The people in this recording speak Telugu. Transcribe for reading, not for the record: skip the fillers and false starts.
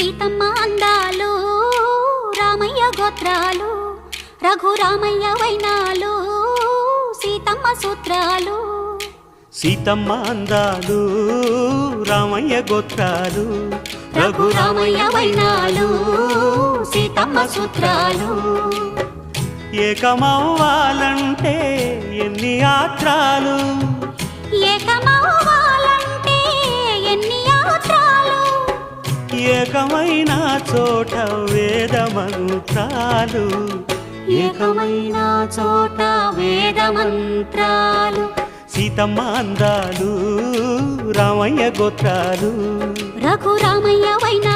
సీతమ్మ అందాలు రామయ్య గోత్రాలు రఘురామయ్య వైనాలు సీతమ్మ సూత్రాలు సీతమ్మ అందాలు రామయ్య గోత్రాలు రఘురామయ్య వైనాలు సీతమ్మ సూత్రాలు ఏకమవ్వాలంటే ఎన్ని యాత్రాలు ఏకమవ్వాలంటే ఎన్ని యాత్రాలు ఏకమైన చోట వేద మంత్రాలు ఏకమైన చోట వేద మంత్రాలు సీతమ్మ అందాలు రామయ్య గోత్రాలు రఘురామయ్య వైనాలు